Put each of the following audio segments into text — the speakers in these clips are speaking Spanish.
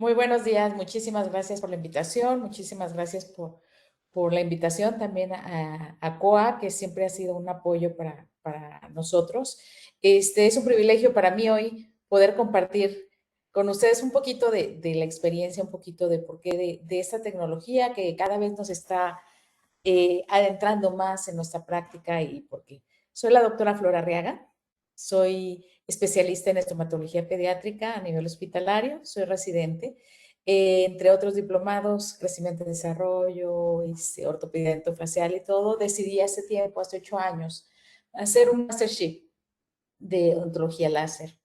Muy buenos días, muchísimas gracias por la invitación, muchísimas gracias por la invitación también a COA, que siempre ha sido un apoyo para nosotros. Es un privilegio para mí hoy poder compartir con ustedes un poquito de la experiencia, un poquito de por qué de esta tecnología que cada vez nos está adentrando más en nuestra práctica y porque soy la doctora Flora Arriaga, soy especialista en estomatología pediátrica a nivel hospitalario, soy residente, entre otros diplomados, crecimiento y desarrollo, ortopedia dentofacial y todo, decidí hace tiempo, hace 8 años, hacer un mastership de odontología láser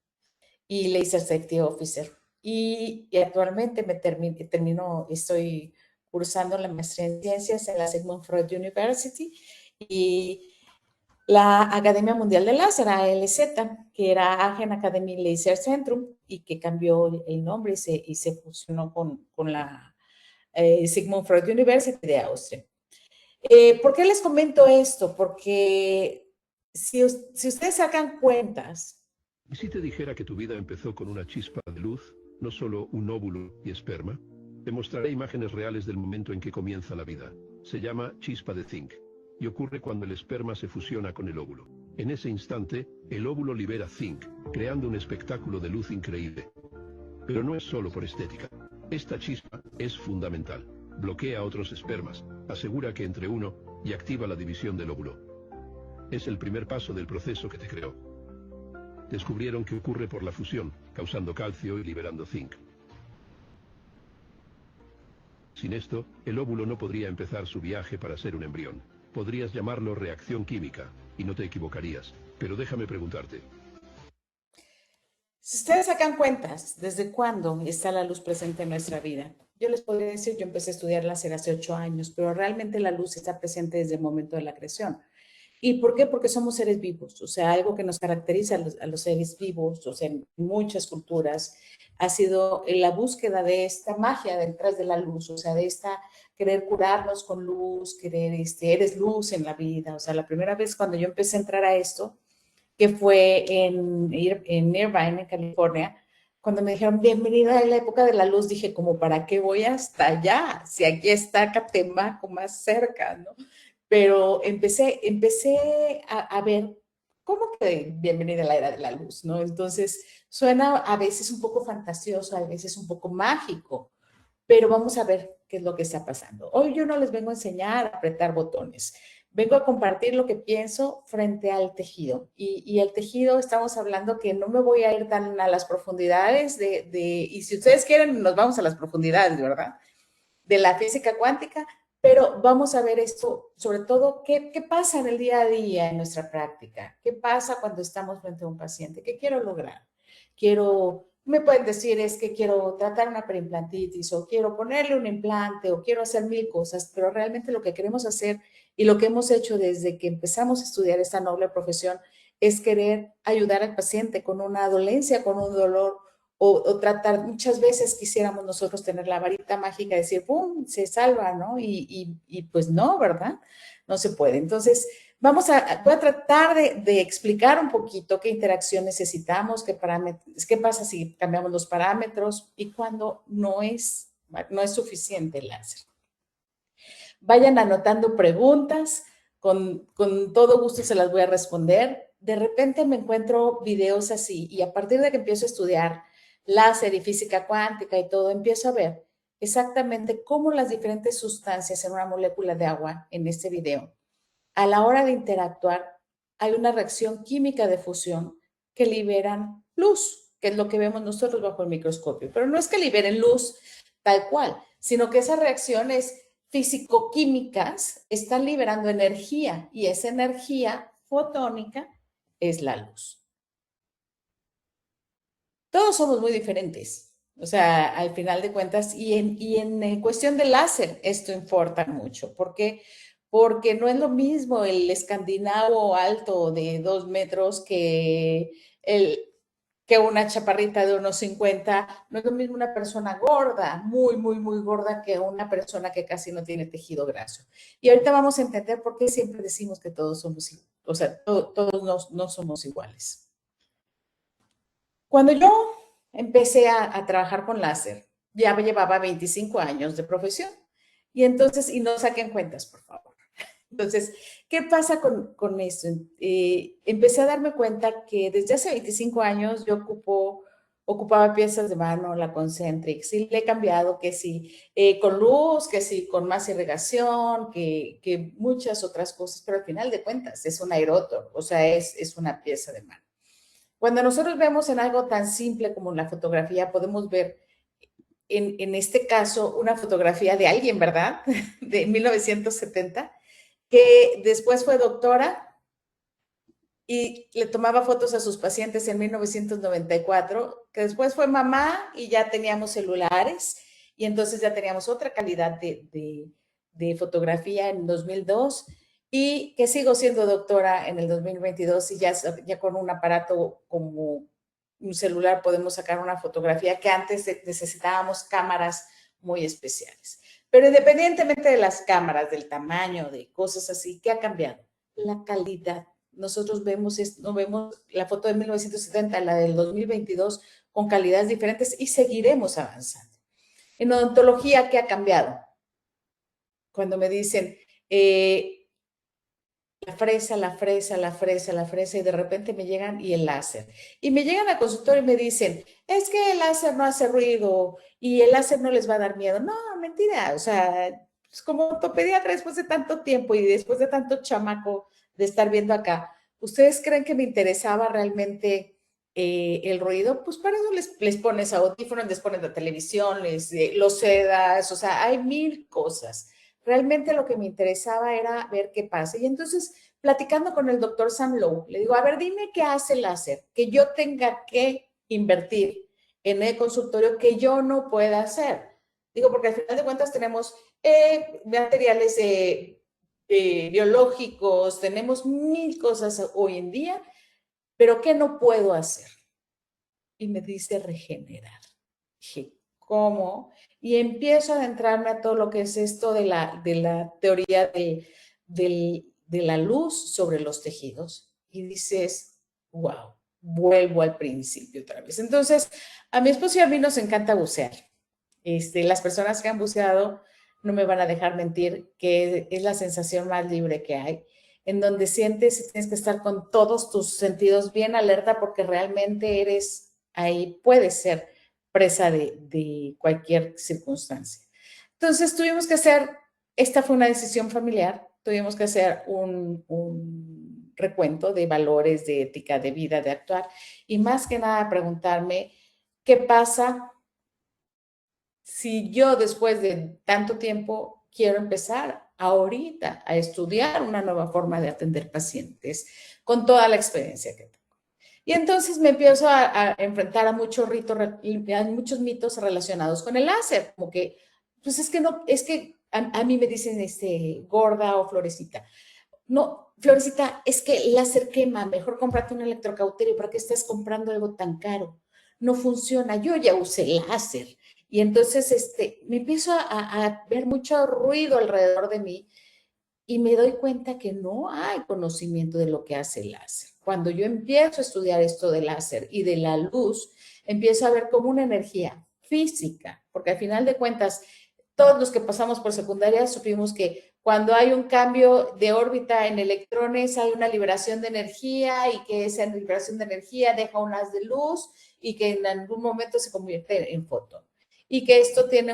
y laser safety officer. Y actualmente termino, estoy cursando la maestría en ciencias en la Sigmund Freud University y la Academia Mundial de Láser, ALZ, que era Aachen Academy Laser Centrum y que cambió el nombre y se fusionó con la Sigmund Freud University de Austria. ¿Por qué les comento esto? Porque si ustedes sacan cuentas. ¿Y si te dijera que tu vida empezó con una chispa de luz, no solo un óvulo y esperma? Te mostraré imágenes reales del momento en que comienza la vida. Se llama chispa de zinc y ocurre cuando el esperma se fusiona con el óvulo. En ese instante, el óvulo libera zinc, creando un espectáculo de luz increíble. Pero no es solo por estética. Esta chispa es fundamental. Bloquea otros espermas, asegura que entre uno y activa la división del óvulo. Es el primer paso del proceso que te creó. Descubrieron que ocurre por la fusión, causando calcio y liberando zinc. Sin esto, el óvulo no podría empezar su viaje para ser un embrión. Podrías llamarlo reacción química, y no te equivocarías. Pero déjame preguntarte. Si ustedes sacan cuentas, ¿desde cuándo está la luz presente en nuestra vida? Yo les podría decir, yo empecé a estudiar láser hace 8 años, pero realmente la luz está presente desde el momento de la creación. ¿Y por qué? Porque somos seres vivos, o sea, algo que nos caracteriza a los seres vivos, o sea, en muchas culturas, ha sido la búsqueda de esta magia detrás de la luz, o sea, de esta querer curarnos con luz, querer, eres luz en la vida, o sea, la primera vez cuando yo empecé a entrar a esto, que fue en Irvine, en California, cuando me dijeron, bienvenida a la época de la luz, dije, como, ¿para qué voy hasta allá? Si aquí está Catemaco más cerca, ¿no? Pero empecé a ver cómo que bienvenida a la era de la luz, ¿no? Entonces, suena a veces un poco fantasioso, a veces un poco mágico, pero vamos a ver qué es lo que está pasando. Hoy yo no les vengo a enseñar a apretar botones, vengo a compartir lo que pienso frente al tejido. Y el tejido, estamos hablando que no me voy a ir tan a las profundidades y si ustedes quieren, nos vamos a las profundidades, ¿verdad? De la física cuántica, pero vamos a ver esto, sobre todo, ¿qué pasa en el día a día en nuestra práctica? ¿Qué pasa cuando estamos frente a un paciente? ¿Qué quiero lograr? Me pueden decir es que quiero tratar una perimplantitis o quiero ponerle un implante o quiero hacer 1000 cosas, pero realmente lo que queremos hacer y lo que hemos hecho desde que empezamos a estudiar esta noble profesión es querer ayudar al paciente con una dolencia, con un dolor o tratar, muchas veces quisiéramos nosotros tener la varita mágica y decir, ¡pum!, se salva, ¿no? Y pues no, ¿verdad? No se puede. Entonces, voy a tratar de explicar un poquito qué interacción necesitamos, qué pasa si cambiamos los parámetros y cuando no es suficiente el láser. Vayan anotando preguntas, con todo gusto se las voy a responder. De repente me encuentro videos así y a partir de que empiezo a estudiar láser y física cuántica y todo, empiezo a ver exactamente cómo las diferentes sustancias en una molécula de agua, en este video, a la hora de interactuar, hay una reacción química de fusión que liberan luz, que es lo que vemos nosotros bajo el microscopio. Pero no es que liberen luz tal cual, sino que esas reacciones físico-químicas están liberando energía y esa energía fotónica es la luz. Todos somos muy diferentes. O sea, al final de cuentas, en cuestión de láser, esto importa mucho. ¿Por qué? Porque no es lo mismo el escandinavo alto de 2 metros que una chaparrita de unos 50. No es lo mismo una persona gorda, muy, muy, muy gorda, que una persona que casi no tiene tejido graso. Y ahorita vamos a entender por qué siempre decimos que todos somos, o sea, todos no somos iguales. Cuando yo empecé a trabajar con láser, ya me llevaba 25 años de profesión. Y entonces, y no saquen cuentas, por favor. Entonces, ¿qué pasa con esto? Empecé a darme cuenta que desde hace 25 años yo ocupaba piezas de mano, la Concentrix, y le he cambiado que sí, con luz, que sí, con más irrigación, que muchas otras cosas, pero al final de cuentas es un aerótor, o sea, es una pieza de mano. Cuando nosotros vemos en algo tan simple como la fotografía, podemos ver en este caso una fotografía de alguien, ¿verdad? De 1970, que después fue doctora y le tomaba fotos a sus pacientes en 1994, que después fue mamá y ya teníamos celulares y entonces ya teníamos otra calidad de fotografía en 2002 y que sigo siendo doctora en el 2022 y ya con un aparato como un celular podemos sacar una fotografía que antes necesitábamos cámaras muy especiales. Pero independientemente de las cámaras, del tamaño, de cosas así, ¿qué ha cambiado? La calidad. Nosotros no vemos la foto de 1970, la del 2022, con calidades diferentes y seguiremos avanzando. En odontología, ¿qué ha cambiado? Cuando me dicen la fresa, la fresa, la fresa, la fresa, y de repente me llegan y el láser. Y me llegan al consultorio y me dicen, es que el láser no hace ruido y el láser no les va a dar miedo. No, mentira, o sea, es como ortopediatra después de tanto tiempo y después de tanto chamaco de estar viendo acá, ¿ustedes creen que me interesaba realmente el ruido? Pues para eso les pones audífonos, les pones la televisión, los sedas, o sea, hay mil cosas. Realmente lo que me interesaba era ver qué pasa. Y entonces, platicando con el doctor Sam Lowe, le digo, a ver, dime qué hace el láser, que yo tenga que invertir en el consultorio que yo no pueda hacer. Digo, porque al final de cuentas tenemos materiales biológicos, tenemos mil cosas hoy en día, pero ¿qué no puedo hacer? Y me dice regenerar. Dije, ¿cómo? Y empiezo a adentrarme a todo lo que es esto de la teoría de la luz sobre los tejidos. Y dices, wow, vuelvo al principio otra vez. Entonces, a mi esposo y a mí nos encanta bucear. Las personas que han buceado no me van a dejar mentir que es la sensación más libre que hay, en donde sientes y tienes que estar con todos tus sentidos bien alerta porque realmente eres ahí, puedes ser presa de cualquier circunstancia. Entonces tuvimos que hacer, esta fue una decisión familiar, tuvimos que hacer un recuento de valores, de ética, de vida, de actuar, y más que nada preguntarme qué pasa si yo después de tanto tiempo quiero empezar ahorita a estudiar una nueva forma de atender pacientes con toda la experiencia que tengo. Y entonces me empiezo a enfrentar a muchos muchos mitos relacionados con el láser, como que, pues es que no, es que a mí me dicen gorda o florecita. No, Florecita, es que el láser quema, mejor cómprate un electrocauterio, ¿para qué estás comprando algo tan caro? No funciona, yo ya usé láser. Y entonces me empiezo a ver mucho ruido alrededor de mí y me doy cuenta que no hay conocimiento de lo que hace el láser. Cuando yo empiezo a estudiar esto del láser y de la luz, empiezo a ver como una energía física, porque al final de cuentas, todos los que pasamos por secundaria supimos que cuando hay un cambio de órbita en electrones hay una liberación de energía y que esa liberación de energía deja un haz de luz y que en algún momento se convierte en fotón. Y que esto tiene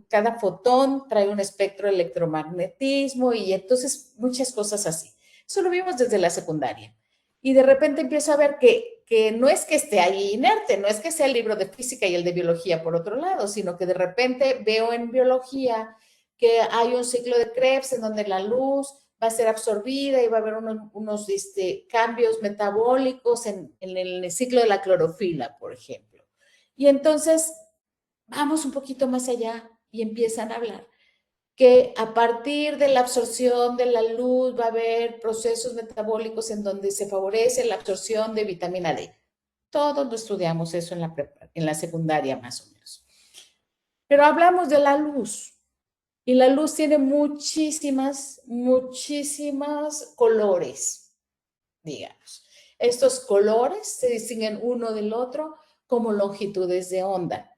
cada fotón trae un espectro de electromagnetismo y entonces muchas cosas así. Eso lo vimos desde la secundaria. Y de repente empiezo a ver que no es que esté ahí inerte, no es que sea el libro de física y el de biología por otro lado, sino que de repente veo en biología que hay un ciclo de Krebs en donde la luz va a ser absorbida y va a haber unos cambios metabólicos en el ciclo de la clorofila, por ejemplo. Y entonces vamos un poquito más allá y empiezan a hablar que a partir de la absorción de la luz va a haber procesos metabólicos en donde se favorece la absorción de vitamina D. Todos lo estudiamos eso en la secundaria más o menos. Pero hablamos de la luz y la luz tiene muchísimas colores, digamos. Estos colores se distinguen uno del otro como longitudes de onda.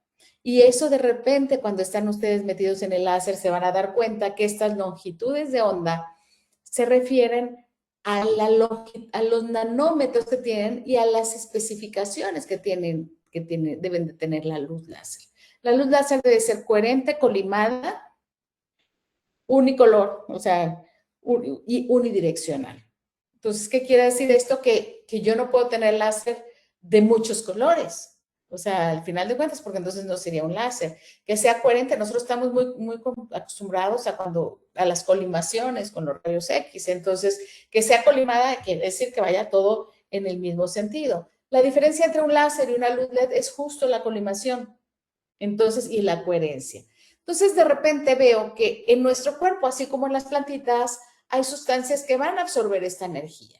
Y eso de repente, cuando están ustedes metidos en el láser, se van a dar cuenta que estas longitudes de onda se refieren a los nanómetros que tienen y a las especificaciones que deben de tener la luz láser. La luz láser debe ser coherente, colimada, unicolor, o sea, y unidireccional. Entonces, ¿qué quiere decir esto? Que yo no puedo tener láser de muchos colores. O sea, al final de cuentas, porque entonces no sería un láser. Que sea coherente. Nosotros estamos muy acostumbrados a las colimaciones con los rayos X. Entonces, que sea colimada quiere decir que vaya todo en el mismo sentido. La diferencia entre un láser y una luz LED es justo la colimación. Entonces, y la coherencia. Entonces, de repente veo que en nuestro cuerpo, así como en las plantitas, hay sustancias que van a absorber esta energía.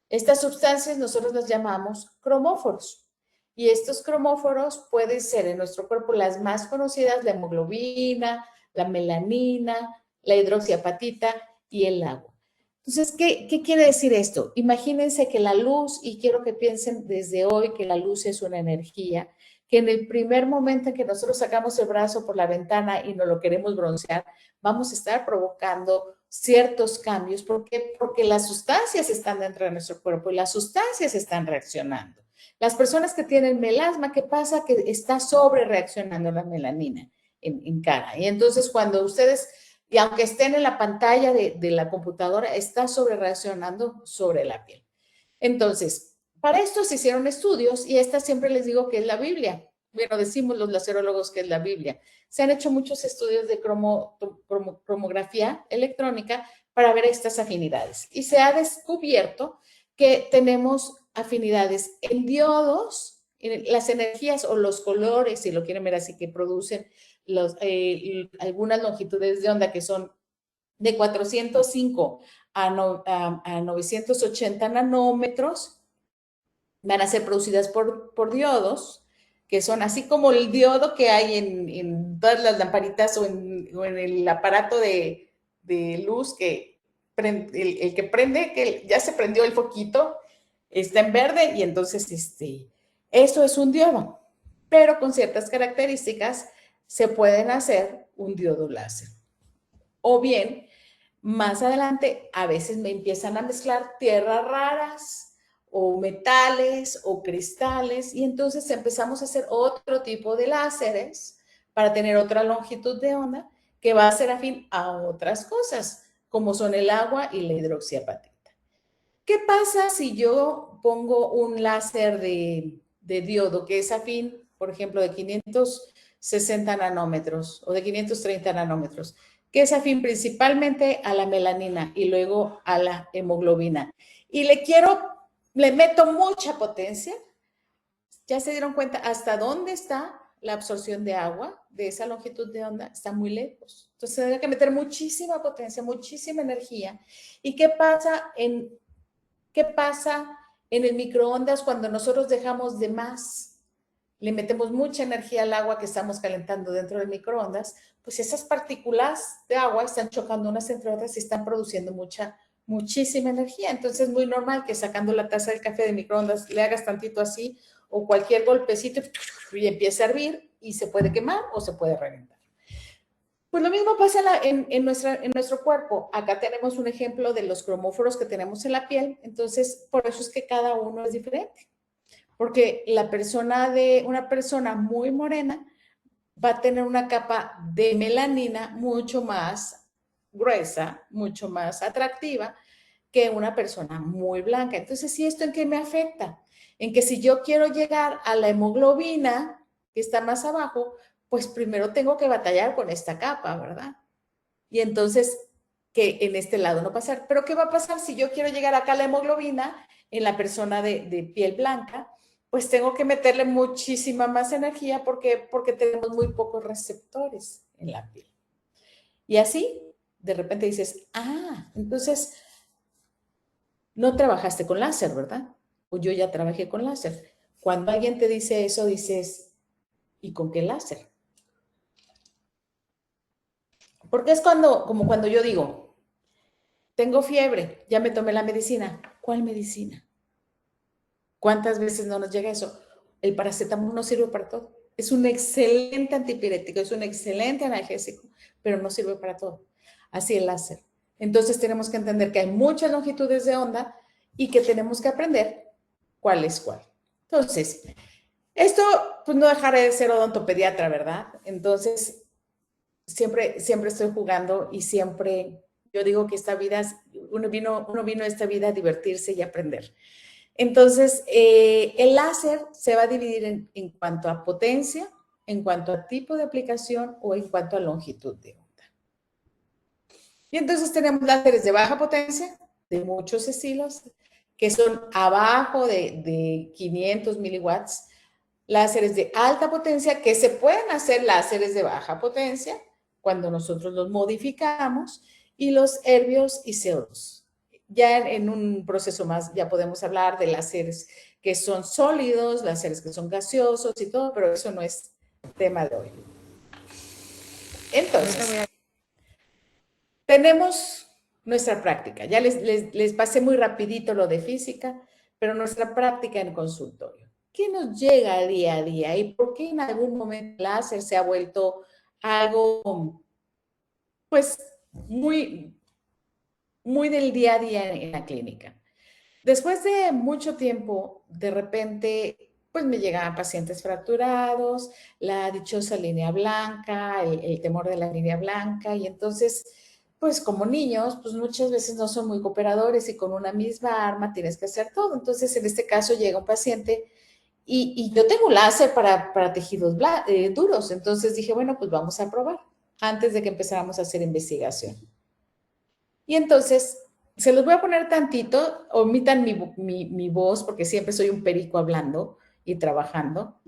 Estas sustancias nosotros las llamamos cromóforos. Y estos cromóforos pueden ser en nuestro cuerpo las más conocidas, la hemoglobina, la melanina, la hidroxiapatita y el agua. Entonces, ¿qué quiere decir esto? Imagínense que la luz, y quiero que piensen desde hoy que la luz es una energía, que en el primer momento en que nosotros sacamos el brazo por la ventana y nos lo queremos broncear, vamos a estar provocando ciertos cambios. ¿Por qué? Porque las sustancias están dentro de nuestro cuerpo y las sustancias están reaccionando. Las personas que tienen melasma, ¿qué pasa? Que está sobre reaccionando la melanina en cara. Y entonces cuando ustedes, y aunque estén en la pantalla de la computadora, está sobre reaccionando sobre la piel. Entonces, para esto se hicieron estudios y esta siempre les digo que es la Biblia. Bueno, decimos los laserólogos que es la Biblia. Se han hecho muchos estudios de cromografía electrónica para ver estas afinidades. Y se ha descubierto que tenemos afinidades en diodos, en las energías o los colores, si lo quieren ver así, que producen algunas longitudes de onda que son de 405 a 980 nanómetros, van a ser producidas por diodos, que son así como el diodo que hay en todas las lamparitas o en el aparato de luz que el que prende, que ya se prendió el foquito, está en verde y entonces eso es un diodo, pero con ciertas características se pueden hacer un diodo láser. O bien, más adelante, a veces me empiezan a mezclar tierras raras o metales o cristales y entonces empezamos a hacer otro tipo de láseres para tener otra longitud de onda que va a ser afín a otras cosas, como son el agua y la hidroxiapatita. ¿Qué pasa si yo pongo un láser de diodo que es afín, por ejemplo, de 560 nanómetros o de 530 nanómetros? Que es afín principalmente a la melanina y luego a la hemoglobina. Y le meto mucha potencia. ¿Ya se dieron cuenta hasta dónde está la absorción de agua de esa longitud de onda? Está muy lejos. Entonces, se debe que meter muchísima potencia, muchísima energía. ¿Y qué pasa en el microondas cuando nosotros dejamos de más? Le metemos mucha energía al agua que estamos calentando dentro del microondas, pues esas partículas de agua están chocando unas entre otras y están produciendo muchísima energía. Entonces es muy normal que sacando la taza del café de microondas le hagas tantito así o cualquier golpecito y empiece a hervir y se puede quemar o se puede reventar. Pues lo mismo pasa en nuestro cuerpo. Acá tenemos un ejemplo de los cromóforos que tenemos en la piel. Entonces, por eso es que cada uno es diferente. Porque una persona muy morena va a tener una capa de melanina mucho más gruesa, mucho más atractiva que una persona muy blanca. Entonces, ¿y esto en qué me afecta? En que si yo quiero llegar a la hemoglobina, que está más abajo, pues primero tengo que batallar con esta capa, ¿verdad? Y entonces, que en este lado no pasar. Pero ¿qué va a pasar si yo quiero llegar acá a la hemoglobina en la persona de piel blanca? Pues tengo que meterle muchísima más energía porque tenemos muy pocos receptores en la piel. Y así, de repente dices, entonces no trabajaste con láser, ¿verdad? O yo ya trabajé con láser. Cuando alguien te dice eso, dices, ¿y con qué láser? Porque es como cuando yo digo, tengo fiebre, ya me tomé la medicina. ¿Cuál medicina? ¿Cuántas veces no nos llega eso? El paracetamol no sirve para todo. Es un excelente antipirético, es un excelente analgésico, pero no sirve para todo. Así el láser. Entonces tenemos que entender que hay muchas longitudes de onda y que tenemos que aprender cuál es cuál. Entonces, esto pues no dejaré de ser odontopediatra, ¿verdad? Entonces, siempre estoy jugando y siempre yo digo que esta vida, uno vino a esta vida a divertirse y aprender. Entonces, el láser se va a dividir en cuanto a potencia, en cuanto a tipo de aplicación o en cuanto a longitud de onda. Y entonces tenemos láseres de baja potencia, de muchos estilos, que son abajo de 500 miliwatts, láseres de alta potencia, que se pueden hacer láseres de baja potencia cuando nosotros los modificamos, y los erbios y CO2. Ya en un proceso más ya podemos hablar de láseres que son sólidos, láseres que son gaseosos y todo, pero eso no es tema de hoy. Entonces, tenemos nuestra práctica. Ya les pasé muy rapidito lo de física, pero nuestra práctica en consultorio. ¿Qué nos llega día a día y por qué en algún momento el láser se ha vuelto algo, pues, muy del día a día en la clínica? Después de mucho tiempo, de repente, pues me llegaban pacientes fracturados, la dichosa línea blanca, el temor de la línea blanca, y entonces, pues como niños, pues muchas veces no son muy cooperadores y con una misma arma tienes que hacer todo. Entonces, en este caso llega un paciente y yo tengo láser para tejidos duros, entonces dije, bueno, pues vamos a probar antes de que empezáramos a hacer investigación. Y entonces, se los voy a poner tantito, omitan mi voz, porque siempre soy un perico hablando y trabajando.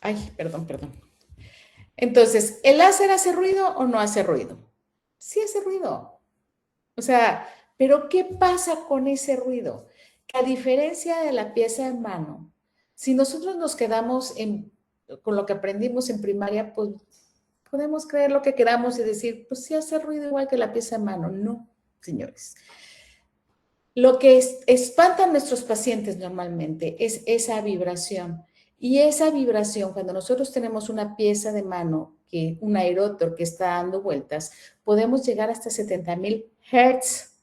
Ay, perdón. Entonces, ¿el láser hace ruido o no hace ruido? Sí hace ruido. O sea, pero ¿qué pasa con ese ruido? Que a diferencia de la pieza en mano, si nosotros nos quedamos con lo que aprendimos en primaria, pues podemos creer lo que queramos y decir, pues sí hace ruido igual que la pieza en mano. No, señores. Lo que espanta a nuestros pacientes normalmente es esa vibración. Y esa vibración, cuando nosotros tenemos una pieza de mano, un aerótor que está dando vueltas, podemos llegar hasta 70,000 Hertz.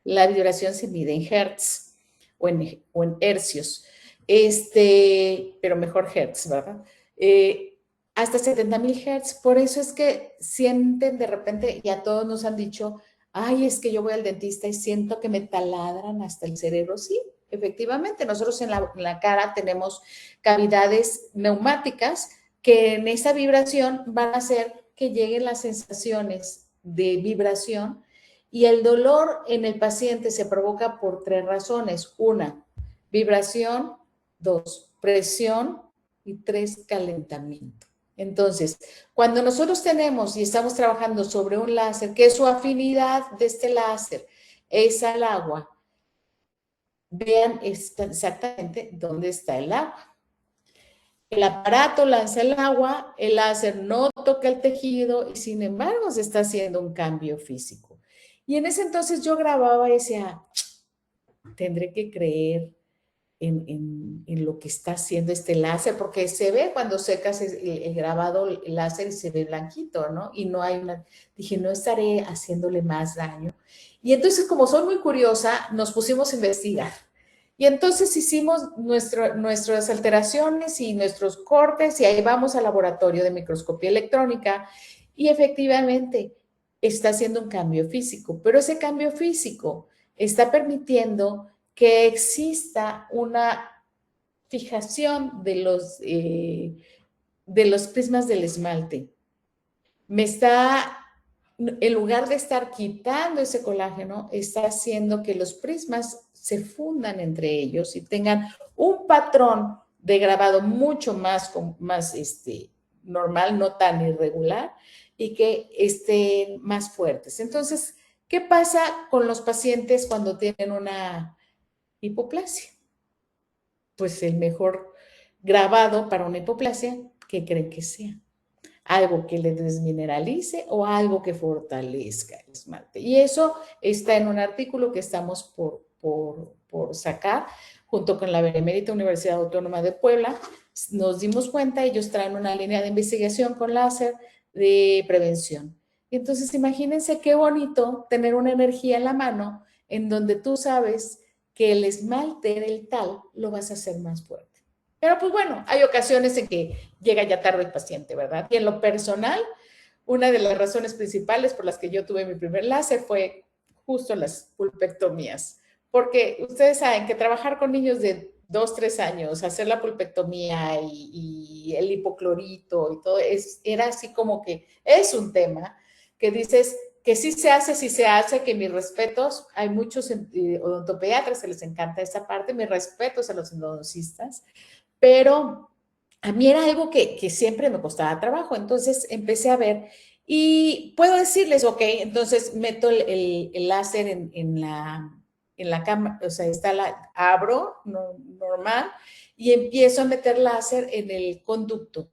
La vibración se mide en Hertz o en hercios. Pero mejor Hertz, ¿verdad? Hasta 70,000 Hertz. Por eso es que sienten de repente, y a todos nos han dicho, ay, es que yo voy al dentista y siento que me taladran hasta el cerebro. Sí, efectivamente, nosotros en la cara tenemos cavidades neumáticas que en esa vibración van a hacer que lleguen las sensaciones de vibración, y el dolor en el paciente se provoca por 3 razones. 1, vibración; 2, presión; y 3, calentamiento. Entonces, cuando nosotros tenemos y estamos trabajando sobre un láser, que su afinidad de este láser es al agua, vean exactamente dónde está el agua. El aparato lanza el agua, el láser no toca el tejido y sin embargo se está haciendo un cambio físico. Y en ese entonces yo grababa y decía, tendré que creer en lo que está haciendo este láser, porque se ve cuando secas el grabado el láser y se ve blanquito, ¿no? Y no hay dije, no estaré haciéndole más daño. Y entonces, como soy muy curiosa, nos pusimos a investigar. Y entonces hicimos nuestras alteraciones y nuestros cortes, y ahí vamos al laboratorio de microscopía electrónica, y efectivamente está haciendo un cambio físico, pero ese cambio físico está permitiendo que exista una fijación de los prismas del esmalte. En lugar de estar quitando ese colágeno, está haciendo que los prismas se fundan entre ellos y tengan un patrón de grabado mucho más normal, no tan irregular, y que estén más fuertes. Entonces, ¿qué pasa con los pacientes cuando tienen una hipoplasia? Pues el mejor grabado para una hipoplasia, ¿qué creen que sea? Algo que le desmineralice o algo que fortalezca el esmalte. Y eso está en un artículo que estamos por por sacar, junto con la Benemérita Universidad Autónoma de Puebla. Nos dimos cuenta, ellos traen una línea de investigación con láser de prevención. Entonces, imagínense qué bonito tener una energía en la mano en donde tú sabes que el esmalte del tal lo vas a hacer más fuerte. Pero pues bueno, hay ocasiones en que llega ya tarde el paciente, ¿verdad? Y en lo personal, una de las razones principales por las que yo tuve mi primer láser fue justo las pulpectomías. Porque ustedes saben que trabajar con niños de 2, 3 años, hacer la pulpectomía y el hipoclorito y todo, era así como que es un tema que dices que sí se hace, que mis respetos, hay muchos odontopediatras que les encanta esa parte, mis respetos a los endodoncistas, pero a mí era algo que siempre me costaba trabajo, entonces empecé a ver y puedo decirles, ok, entonces meto el láser en la cámara, o sea, abro normal y empiezo a meter láser en el conducto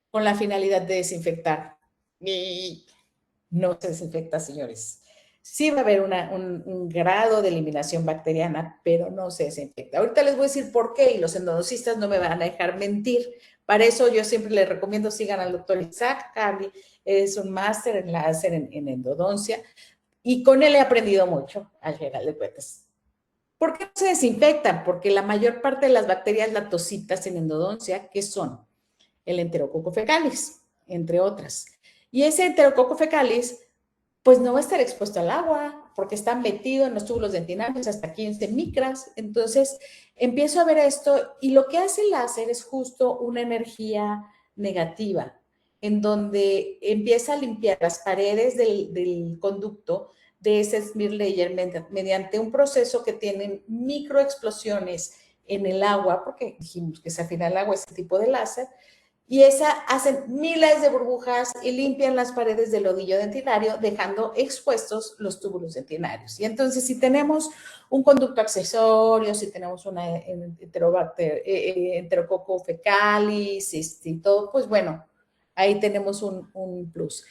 con la finalidad de desinfectar. Y no se desinfecta, señores. Sí va a haber un grado de eliminación bacteriana, pero no se desinfecta. Ahorita les voy a decir por qué y los endodoncistas no me van a dejar mentir. Para eso yo siempre les recomiendo sigan al doctor Isaac Carli, es un máster en láser en endodoncia y con él he aprendido mucho, al final de cuentas. ¿Por qué no se desinfectan? Porque la mayor parte de las bacterias lactositas en endodoncia, ¿qué son? El Enterococo fecalis, entre otras. Y ese Enterococo fecalis pues no va a estar expuesto al agua porque está metido en los túbulos dentinarios hasta 15 micras. Entonces empiezo a ver esto y lo que hace el láser es justo una energía negativa en donde empieza a limpiar las paredes del conducto de ese smear layer mediante un proceso que tienen microexplosiones en el agua, porque dijimos que se afina el agua ese tipo de láser, y hacen miles de burbujas y limpian las paredes del lodillo dentinario, dejando expuestos los túbulos dentinarios. Y entonces, si tenemos un conducto accesorio, si tenemos una enterococo fecalis y todo, pues bueno, ahí tenemos un plus.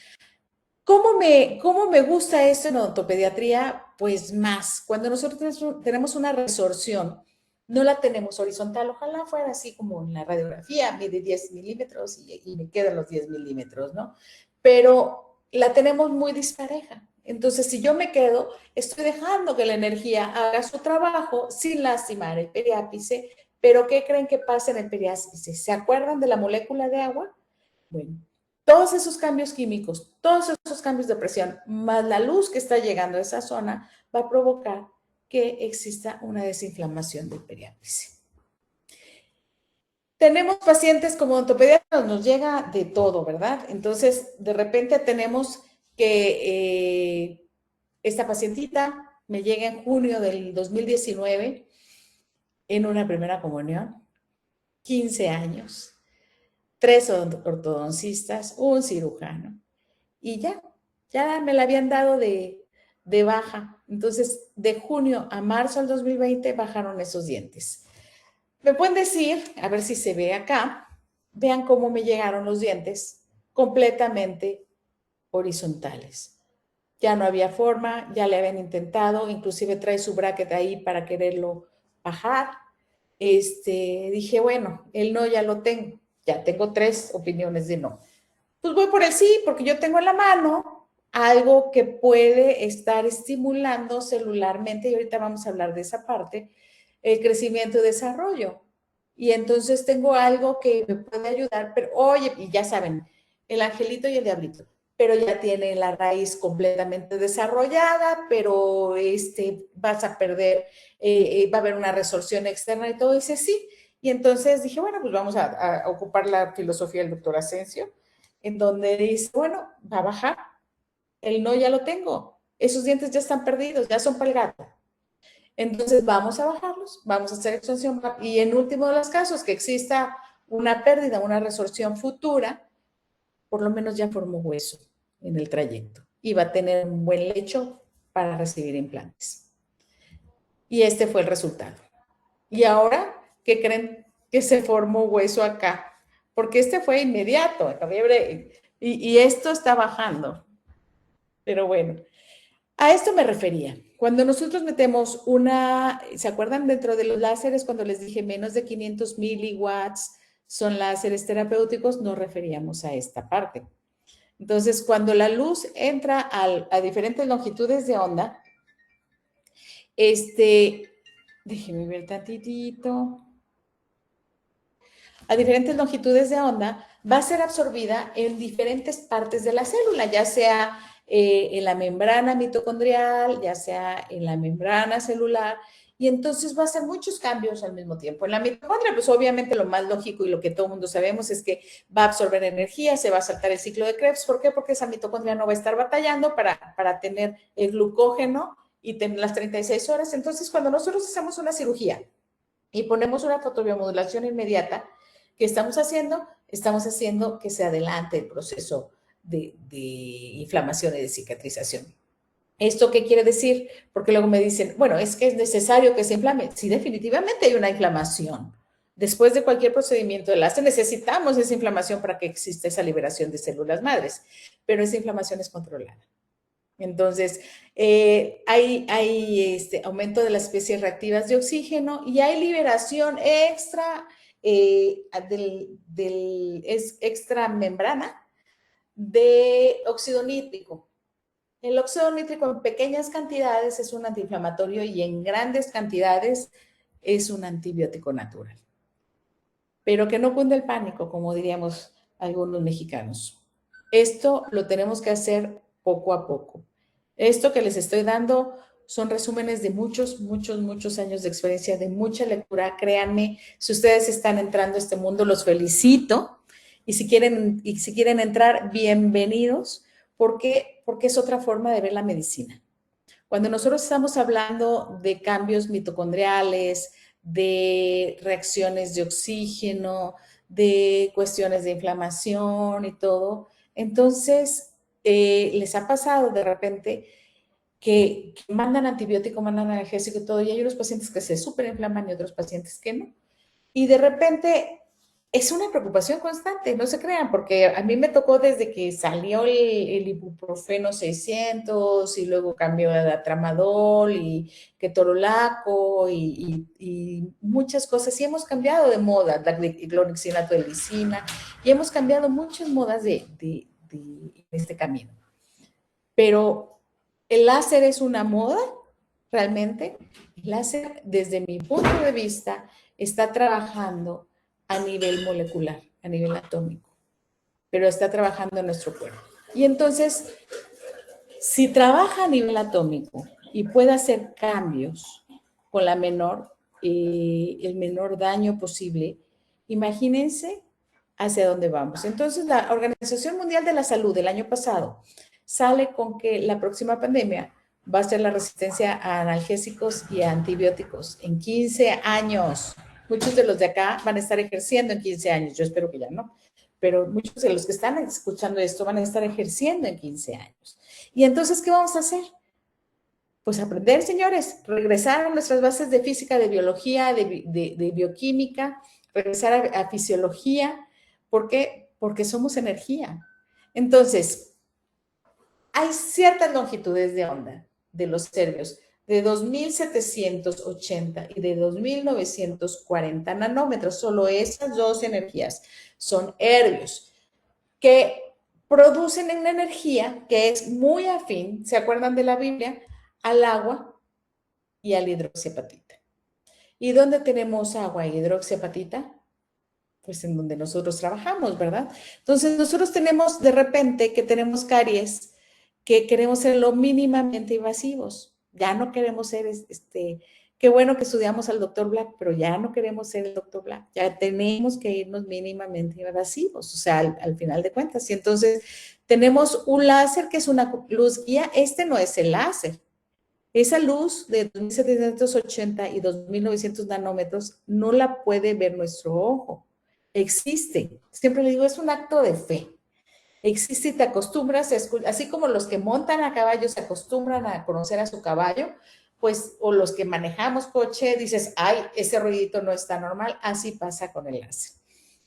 ¿Cómo me gusta esto en odontopediatría? Pues más. Cuando nosotros tenemos una resorción, no la tenemos horizontal, ojalá fuera así como en la radiografía, mide 10 milímetros y me quedan los 10 milímetros, ¿no? Pero la tenemos muy dispareja. Entonces, si yo me quedo, estoy dejando que la energía haga su trabajo sin lastimar el periápice, pero ¿qué creen que pasa en el periápice? ¿Se acuerdan de la molécula de agua? Bueno, todos esos cambios químicos, todos esos cambios de presión, más la luz que está llegando a esa zona, va a provocar que exista una desinflamación del periápice. Tenemos pacientes como odontopediatras, nos llega de todo, ¿verdad? Entonces, de repente tenemos que esta pacientita me llega en junio del 2019 en una primera comunión, 15 años, 3 ortodoncistas, un cirujano, y ya me la habían dado de baja. Entonces, de junio a marzo del 2020 bajaron esos dientes. Me pueden decir, a ver si se ve acá, vean cómo me llegaron los dientes completamente horizontales. Ya no había forma, ya le habían intentado, inclusive trae su bracket ahí para quererlo bajar. Dije, bueno, el no ya lo tengo, ya tengo 3 opiniones de no. Pues voy por el sí, porque yo tengo en la mano algo que puede estar estimulando celularmente, y ahorita vamos a hablar de esa parte, el crecimiento y desarrollo. Y entonces tengo algo que me puede ayudar, pero oye, y ya saben, el angelito y el diablito, pero ya tiene la raíz completamente desarrollada, pero vas a perder, va a haber una resorción externa y todo, dice sí. Y entonces dije, bueno, pues vamos a ocupar la filosofía del doctor Asensio, en donde dice, bueno, va a bajar, el no ya lo tengo, esos dientes ya están perdidos, ya son para el gato. Entonces vamos a bajarlos, vamos a hacer extensión y en último de los casos que exista una pérdida, una resorción futura, por lo menos ya formó hueso en el trayecto y va a tener un buen lecho para recibir implantes. Y este fue el resultado. Y ahora, ¿qué creen? Que se formó hueso acá, porque este fue inmediato, en noviembre, y esto está bajando. Pero bueno, A esto me refería. Cuando nosotros metemos ¿se acuerdan dentro de los láseres cuando les dije menos de 500 miliwatts son láseres terapéuticos? Nos referíamos a esta parte. Entonces, cuando la luz entra a diferentes longitudes de onda, déjenme ver tantitito, a diferentes longitudes de onda, va a ser absorbida en diferentes partes de la célula, ya sea en la membrana mitocondrial, ya sea en la membrana celular, y entonces va a hacer muchos cambios al mismo tiempo. En la mitocondria, pues obviamente lo más lógico y lo que todo el mundo sabemos es que va a absorber energía, se va a saltar el ciclo de Krebs. ¿Por qué? Porque esa mitocondria no va a estar batallando para tener el glucógeno y tener las 36 horas. Entonces, cuando nosotros hacemos una cirugía y ponemos una fotobiomodulación inmediata, ¿qué estamos haciendo? Estamos haciendo que se adelante el proceso de inflamación y de cicatrización. ¿Esto qué quiere decir? Porque luego me dicen, bueno, es que es necesario que se inflame. Sí, definitivamente hay una inflamación. Después de cualquier procedimiento de láser necesitamos esa inflamación para que exista esa liberación de células madres, pero esa inflamación es controlada. Entonces, hay aumento de las especies reactivas de oxígeno y hay liberación extra extra membrana de óxido nítrico. El óxido nítrico en pequeñas cantidades es un antiinflamatorio y en grandes cantidades es un antibiótico natural. Pero que no cunde el pánico, como diríamos algunos mexicanos. Esto lo tenemos que hacer poco a poco. Esto que les estoy dando son resúmenes de muchos años de experiencia, de mucha lectura. Créanme, si ustedes están entrando a este mundo, los felicito. Y si quieren entrar, bienvenidos, porque es otra forma de ver la medicina. Cuando nosotros estamos hablando de cambios mitocondriales, de reacciones de oxígeno, de cuestiones de inflamación y todo, entonces les ha pasado de repente que mandan antibiótico, mandan analgésico y todo, y hay unos pacientes que se superinflaman y otros pacientes que no. Y de repente es una preocupación constante, no se crean, porque a mí me tocó desde que salió el ibuprofeno 600 y luego cambió a tramadol y ketorolaco y muchas cosas. Y hemos cambiado de moda, la clorexinato de lisina, y hemos cambiado muchas modas de este camino. Pero el láser es una moda, realmente. El láser, desde mi punto de vista, está trabajando a nivel molecular, a nivel atómico, pero está trabajando en nuestro cuerpo. Y entonces, si trabaja a nivel atómico y puede hacer cambios con el menor daño posible, imagínense hacia dónde vamos. Entonces, la Organización Mundial de la Salud del año pasado sale con que la próxima pandemia va a ser la resistencia a analgésicos y a antibióticos en 15 años. Muchos de los de acá van a estar ejerciendo en 15 años, yo espero que ya no, pero muchos de los que están escuchando esto van a estar ejerciendo en 15 años. Y entonces, ¿qué vamos a hacer? Pues aprender, señores, regresar a nuestras bases de física, de biología, de bioquímica, regresar a fisiología. ¿Por qué? Porque somos energía. Entonces, hay ciertas longitudes de onda de los serbios, de 2780 y de 2940 nanómetros. Solo esas dos energías son herbios que producen una energía que es muy afín, ¿se acuerdan de la Biblia? Al agua y a la hidroxiapatita. ¿Y dónde tenemos agua y hidroxiapatita? Pues en donde nosotros trabajamos, ¿verdad? Entonces nosotros tenemos de repente que tenemos caries que queremos ser lo mínimamente invasivos. Ya no queremos ser, qué bueno que estudiamos al doctor Black, pero ya no queremos ser el doctor Black. Ya tenemos que irnos mínimamente invasivos, o sea, al final de cuentas. Y entonces tenemos un láser que es una luz guía. Este no es el láser. Esa luz de 2780 y 2900 nanómetros no la puede ver nuestro ojo. Existe. Siempre le digo, es un acto de fe. Existe y te acostumbras, así como los que montan a caballo se acostumbran a conocer a su caballo, pues, o los que manejamos coche, dices, ay, ese ruidito no está normal, así pasa con el láser.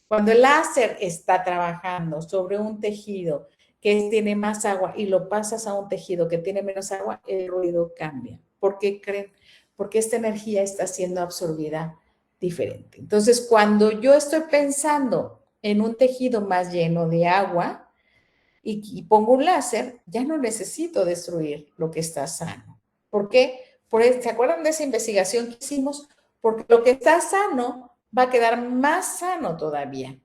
Cuando el láser está trabajando sobre un tejido que tiene más agua y lo pasas a un tejido que tiene menos agua, el ruido cambia. ¿Por qué creen? Porque esta energía está siendo absorbida diferente. Entonces, cuando yo estoy pensando en un tejido más lleno de agua y pongo un láser, ya no necesito destruir lo que está sano. ¿Por qué? ¿Se acuerdan de esa investigación que hicimos? Porque lo que está sano va a quedar más sano todavía.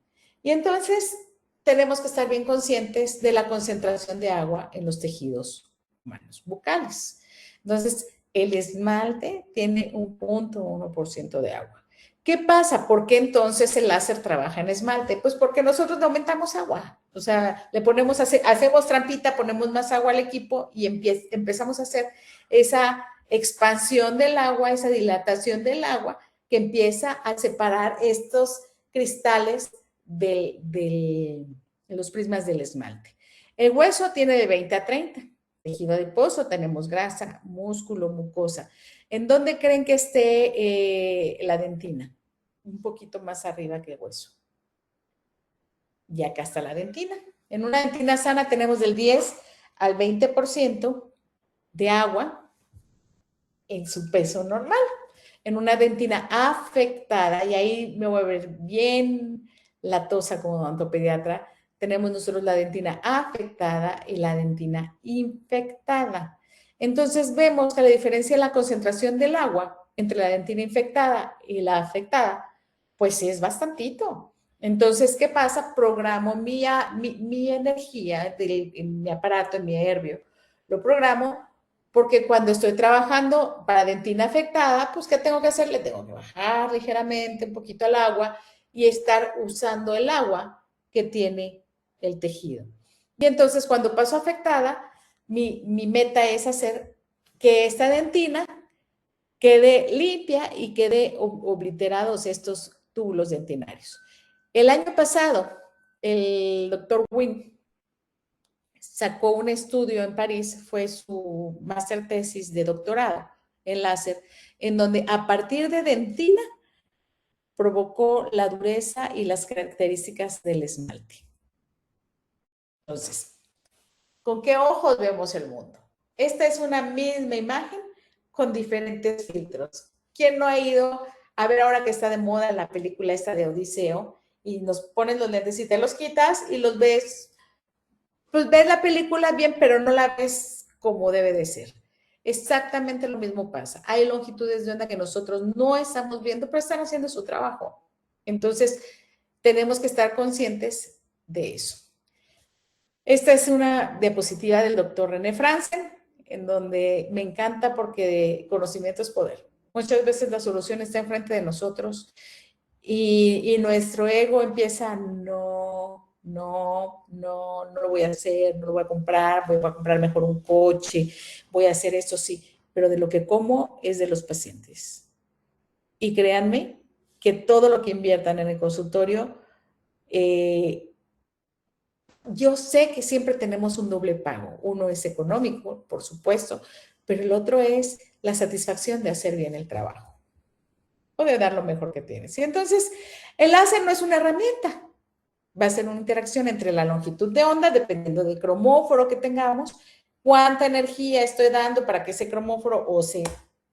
Y entonces tenemos que estar bien conscientes de la concentración de agua en los tejidos humanos bucales. Entonces, el esmalte tiene un 0.1% de agua. ¿Qué pasa? ¿Por qué entonces el láser trabaja en esmalte? Pues porque nosotros no aumentamos agua. O sea, le ponemos, hacemos trampita, ponemos más agua al equipo y empezamos a hacer esa expansión del agua, esa dilatación del agua que empieza a separar estos cristales de los prismas del esmalte. El hueso tiene de 20 a 30. Tejido adiposo, tenemos grasa, músculo, mucosa. ¿En dónde creen que esté la dentina? Un poquito más arriba que el hueso. Y acá está la dentina. En una dentina sana tenemos del 10 al 20% de agua en su peso normal. En una dentina afectada, y ahí me voy a ver bien latosa como odontopediatra, tenemos nosotros la dentina afectada y la dentina infectada. Entonces vemos que la diferencia en la concentración del agua entre la dentina infectada y la afectada, pues es bastantito. Entonces, ¿qué pasa? Programo mi energía en mi aparato, en mi herbio, lo programo porque cuando estoy trabajando para dentina afectada, pues ¿qué tengo que hacer? Le tengo que bajar ligeramente un poquito al agua y estar usando el agua que tiene el tejido. Y entonces cuando paso afectada, mi meta es hacer que esta dentina quede limpia y quede obliterados estos túbulos dentinarios. El año pasado, el doctor Wynn sacó un estudio en París, fue su máster tesis de doctorado en láser, en donde a partir de dentina provocó la dureza y las características del esmalte. Entonces, ¿con qué ojos vemos el mundo? Esta es una misma imagen con diferentes filtros. ¿Quién no ha ido a ver ahora que está de moda la película esta de Odiseo y nos ponen los lentes y te los quitas y los ves, pues ves la película bien, pero no la ves como debe de ser? Exactamente lo mismo pasa. Hay longitudes de onda que nosotros no estamos viendo, pero están haciendo su trabajo. Entonces, tenemos que estar conscientes de eso. Esta es una diapositiva del doctor René Franzen, en donde me encanta porque conocimiento es poder. Muchas veces la solución está enfrente de nosotros y nuestro ego empieza, no lo voy a hacer, no lo voy a comprar, voy a comprar mejor un coche, voy a hacer esto, sí, pero de lo que como es de los pacientes. Y créanme que todo lo que inviertan en el consultorio, yo sé que siempre tenemos un doble pago. Uno es económico, por supuesto, pero el otro es la satisfacción de hacer bien el trabajo o de dar lo mejor que tienes. Y entonces, el láser no es una herramienta, va a ser una interacción entre la longitud de onda, dependiendo del cromóforo que tengamos, cuánta energía estoy dando para que ese cromóforo o se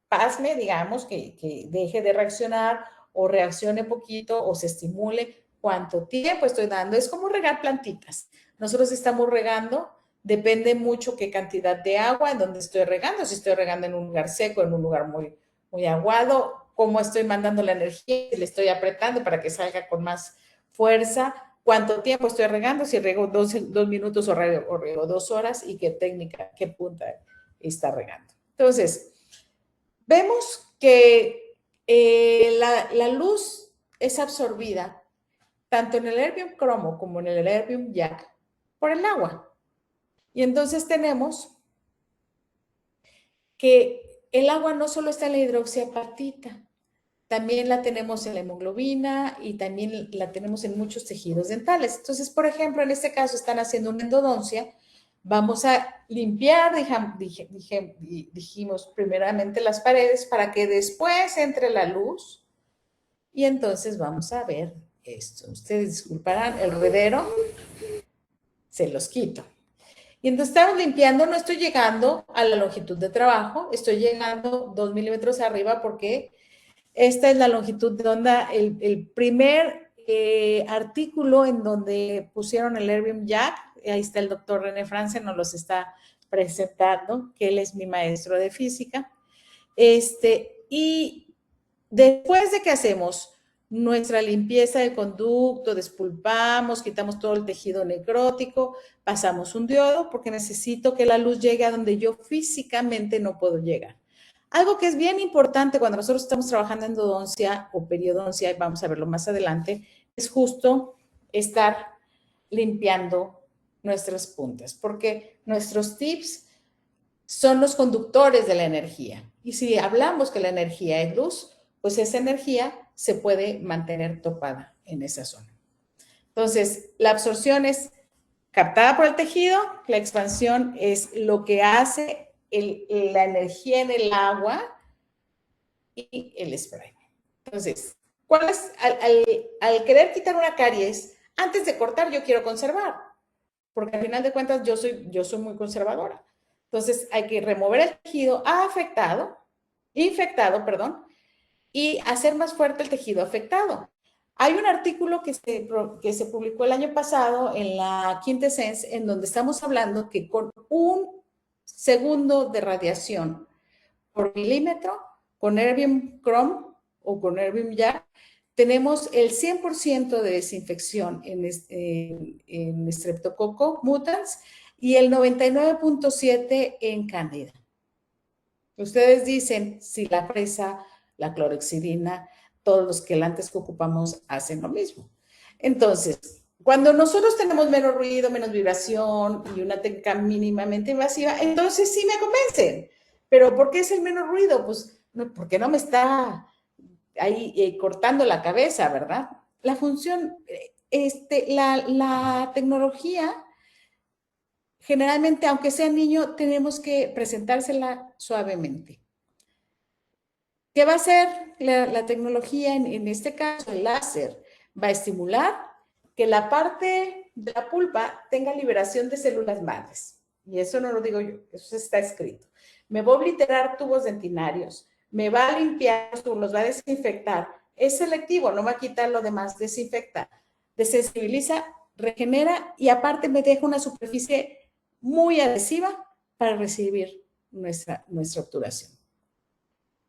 pasme, digamos, que deje de reaccionar o reaccione poquito o se estimule, cuánto tiempo estoy dando. Es como regar plantitas. Nosotros estamos regando, depende mucho qué cantidad de agua, en donde estoy regando, si estoy regando en un lugar seco, en un lugar muy aguado, cómo estoy mandando la energía, si le estoy apretando para que salga con más fuerza, cuánto tiempo estoy regando, si rego 2 minutos o rego 2 horas y qué técnica, qué punta está regando. Entonces, vemos que la luz es absorbida tanto en el erbium cromo como en el erbium yak por el agua. Y entonces tenemos que el agua no solo está en la hidroxiapatita, también la tenemos en la hemoglobina y también la tenemos en muchos tejidos dentales. Entonces, por ejemplo, en este caso están haciendo una endodoncia. Vamos a limpiar, dijimos primeramente las paredes para que después entre la luz y entonces vamos a ver esto. Ustedes disculparán el ruedero, se los quito. Y entonces estamos limpiando, no estoy llegando a la longitud de trabajo, estoy llegando 2 milímetros arriba porque esta es la longitud de onda, el primer artículo en donde pusieron el Erbium Jack, ahí está el doctor René France, nos los está presentando, que él es mi maestro de física. Y después de que hacemos nuestra limpieza de conducto, despulpamos, quitamos todo el tejido necrótico, pasamos un diodo porque necesito que la luz llegue a donde yo físicamente no puedo llegar. Algo que es bien importante cuando nosotros estamos trabajando en endodoncia o periodoncia, y vamos a verlo más adelante, es justo estar limpiando nuestras puntas, porque nuestros tips son los conductores de la energía. Y si hablamos que la energía es luz, pues esa energía se puede mantener topada en esa zona. Entonces, la absorción es captada por el tejido, la expansión es lo que hace la energía en el agua y el spray. Entonces, ¿cuál es? Al querer quitar una caries, antes de cortar yo quiero conservar, porque al final de cuentas yo soy muy conservadora. Entonces, hay que remover el tejido infectado, y hacer más fuerte el tejido afectado. Hay un artículo que se publicó el año pasado en la Quintessence, en donde estamos hablando que con 1 segundo de radiación por milímetro, con Erbium Chrome o con Erbium Jack, tenemos el 100% de desinfección en Streptococcus mutans y el 99.7% en Candida. Ustedes dicen si la fresa, la clorhexidina, todos los quelantes que ocupamos hacen lo mismo. Entonces, cuando nosotros tenemos menos ruido, menos vibración y una técnica mínimamente invasiva, entonces sí me convencen. Pero ¿por qué es el menos ruido? Pues porque no me está ahí cortando la cabeza, ¿verdad? La función, la tecnología, generalmente, aunque sea niño, tenemos que presentársela suavemente. ¿Qué va a hacer la tecnología? En este caso, el láser va a estimular que la parte de la pulpa tenga liberación de células madres. Y eso no lo digo yo, eso está escrito. Me va a obliterar tubos dentinarios, me va a limpiar los tubos, los va a desinfectar. Es selectivo, no va a quitar lo demás, desinfecta, desensibiliza, regenera y aparte me deja una superficie muy adhesiva para recibir nuestra obturación.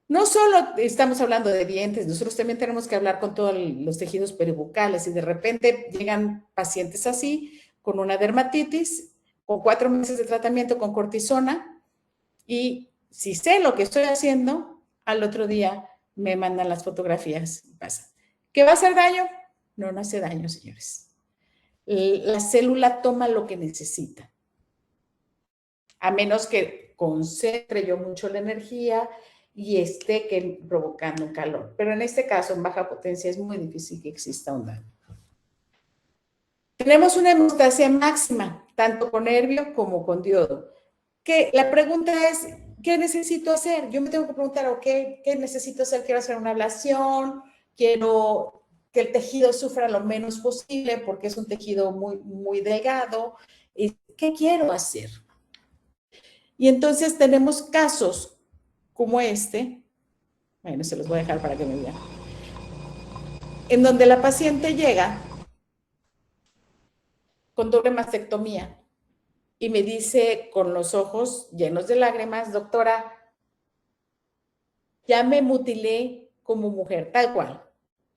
No solo estamos hablando de dientes, nosotros también tenemos que hablar con todos los tejidos peribucales y de repente llegan pacientes así, con una dermatitis, con 4 meses de tratamiento con cortisona y si sé lo que estoy haciendo, al otro día me mandan las fotografías y pasa. ¿Qué va a hacer daño? No, no hace daño, señores. La célula toma lo que necesita. A menos que concentre yo mucho la energía y esté provocando un calor. Pero en este caso, en baja potencia, es muy difícil que exista un daño. Tenemos una hemostasia máxima, tanto con herbio como con diodo. Que la pregunta es, ¿qué necesito hacer? Yo me tengo que preguntar, ok, ¿qué necesito hacer? Quiero hacer una ablación, quiero que el tejido sufra lo menos posible porque es un tejido muy, muy delgado. ¿Qué quiero hacer? Y entonces tenemos casos como este, bueno, se los voy a dejar para que me vean, en donde la paciente llega con doble mastectomía y me dice con los ojos llenos de lágrimas, doctora, ya me mutilé como mujer, tal cual.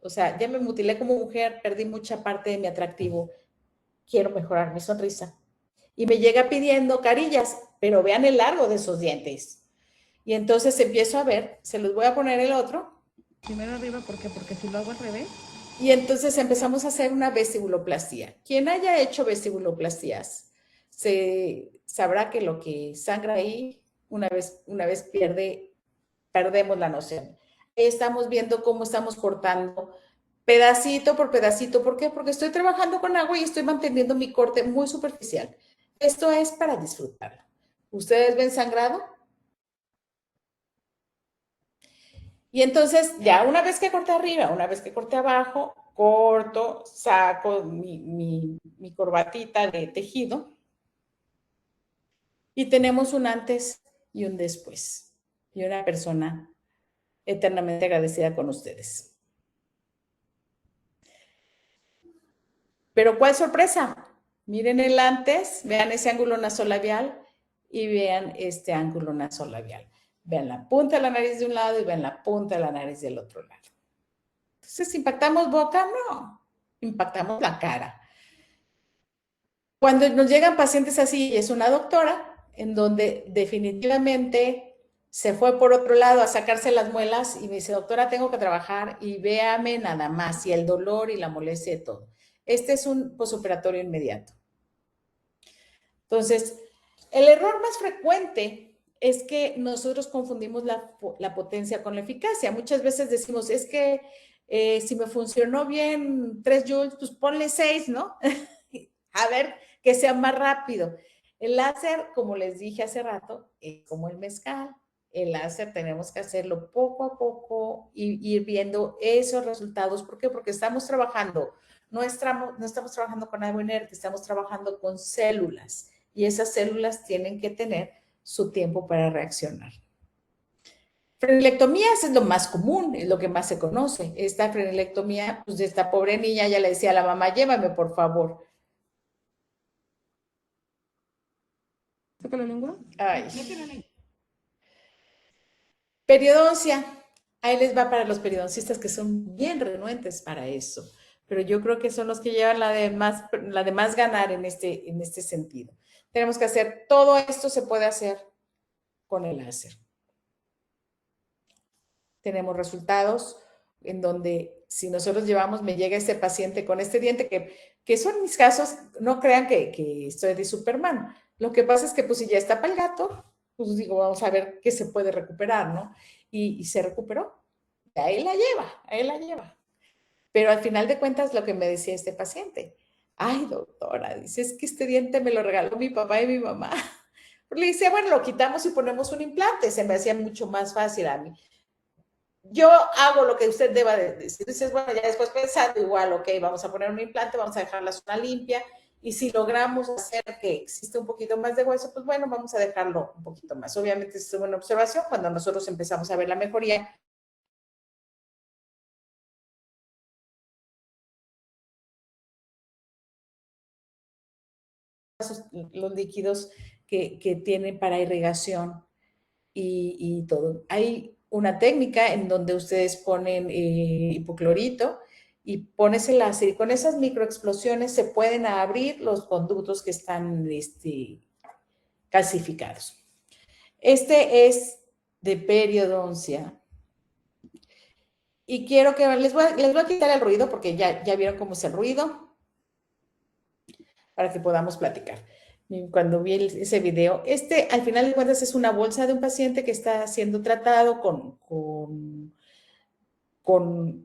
O sea, ya me mutilé como mujer, perdí mucha parte de mi atractivo, quiero mejorar mi sonrisa. Y me llega pidiendo carillas, pero vean el largo de esos dientes. Y entonces empiezo a ver, se los voy a poner el otro. Primero arriba, ¿por qué? Porque si lo hago al revés. Y entonces empezamos a hacer una vestibuloplastía. Quien haya hecho vestibuloplastías sabrá que lo que sangra ahí, una vez perdemos la noción. Estamos viendo cómo estamos cortando pedacito por pedacito. ¿Por qué? Porque estoy trabajando con agua y estoy manteniendo mi corte muy superficial. Esto es para disfrutarlo. ¿Ustedes ven sangrado? Y entonces, ya una vez que corté arriba, una vez que corté abajo, corto, saco mi corbatita de tejido Y tenemos un antes y un después. Y una persona eternamente agradecida con ustedes. Pero ¿cuál sorpresa? Miren el antes, vean ese ángulo nasolabial y vean este ángulo nasolabial. Vean la punta de la nariz de un lado y vean la punta de la nariz del otro lado. Entonces, ¿impactamos boca? No, impactamos la cara. Cuando nos llegan pacientes así, es una doctora en donde definitivamente se fue por otro lado a sacarse las muelas y me dice, doctora, tengo que trabajar y véame nada más, y el dolor y la molestia y todo. Este es un posoperatorio inmediato. Entonces, el error más frecuente es que nosotros confundimos la potencia con la eficacia. Muchas veces decimos, es que si me funcionó bien 3 joules, pues ponle 6, ¿no? A ver, que sea más rápido. El láser, como les dije hace rato, es como el mezcal. El láser tenemos que hacerlo poco a poco y ir viendo esos resultados. ¿Por qué? Porque estamos trabajando, no estamos trabajando con algo inerte, estamos trabajando con células y esas células tienen que tener su tiempo para reaccionar. Frenilectomías es lo más común, es lo que más se conoce. Esta frenilectomía, pues de esta pobre niña ya le decía a la mamá, llévame por favor. ¿Saca la lengua? Ay. Periodoncia. Ahí les va para los periodoncistas que son bien renuentes para eso. Pero yo creo que son los que llevan la de más ganar en este sentido. Tenemos que hacer, todo esto se puede hacer con el láser. Tenemos resultados en donde si nosotros llevamos, me llega este paciente con este diente, que son mis casos, no crean que estoy de Superman. Lo que pasa es que pues si ya está para el gato, pues digo, vamos a ver qué se puede recuperar, ¿no? Y se recuperó. Ahí la lleva. Pero al final de cuentas, lo que me decía este paciente, ay, doctora, dice, es que este diente me lo regaló mi papá y mi mamá. Le dice, bueno, lo quitamos y ponemos un implante. Se me hacía mucho más fácil a mí. Yo hago lo que usted deba de decir. Dices, bueno, ya después pensando igual, ok, vamos a poner un implante, vamos a dejar la zona limpia y si logramos hacer que existe un poquito más de hueso, pues bueno, vamos a dejarlo un poquito más. Obviamente, es una observación cuando nosotros empezamos a ver la mejoría. Los líquidos que tienen para irrigación y todo. Hay una técnica en donde ustedes ponen hipoclorito y pones el láser y con esas microexplosiones se pueden abrir los conductos que están calcificados. Este es de periodoncia. Y quiero que les voy a quitar el ruido porque ya vieron cómo es el ruido para que podamos platicar. Cuando vi ese video, al final de cuentas es una bolsa de un paciente que está siendo tratado con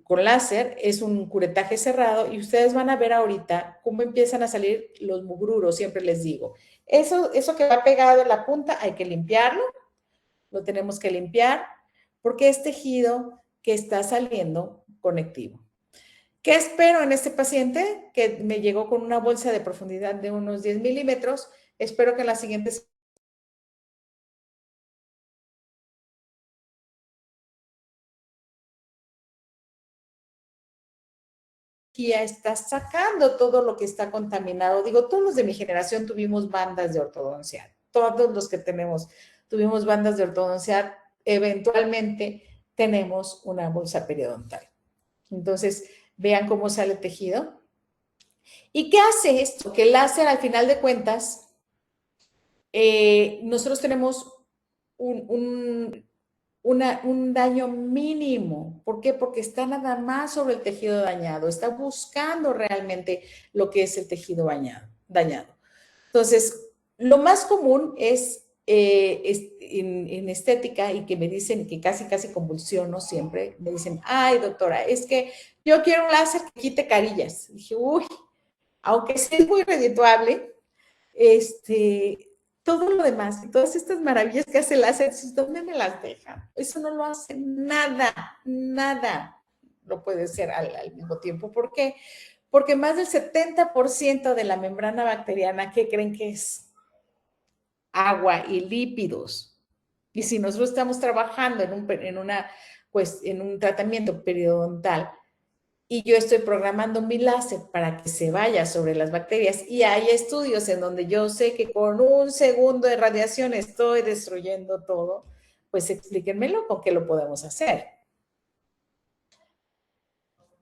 láser, es un curetaje cerrado y ustedes van a ver ahorita cómo empiezan a salir los mugruros, siempre les digo. Eso que va pegado en la punta hay que limpiarlo, lo tenemos que limpiar porque es tejido que está saliendo conectivo. ¿Qué espero en este paciente que me llegó con una bolsa de profundidad de unos 10 milímetros? Espero que en las siguientes está sacando todo lo que está contaminado. Digo, todos los de mi generación tuvimos bandas de ortodoncia. Todos los que tuvimos bandas de ortodoncia, eventualmente tenemos una bolsa periodontal. Entonces, vean cómo sale el tejido. ¿Y qué hace esto? Que el láser, al final de cuentas, nosotros tenemos un daño mínimo. ¿Por qué? Porque está nada más sobre el tejido dañado, está buscando realmente lo que es el tejido dañado. Entonces, lo más común es en estética y que me dicen que casi convulsiono siempre, me dicen, ay doctora, es que yo quiero un láser que quite carillas. Dije, uy, aunque sea muy redituable, todo lo demás, todas estas maravillas que hace el láser, ¿dónde me las dejan? Eso no lo hace nada lo puede ser al mismo tiempo. ¿Por qué? Porque más del 70% de la membrana bacteriana, ¿qué creen que es? agua y lípidos. Y si nosotros estamos trabajando en un tratamiento periodontal y yo estoy programando mi láser para que se vaya sobre las bacterias y hay estudios en donde yo sé que con 1 segundo de radiación estoy destruyendo todo, pues explíquenmelo con qué lo podemos hacer.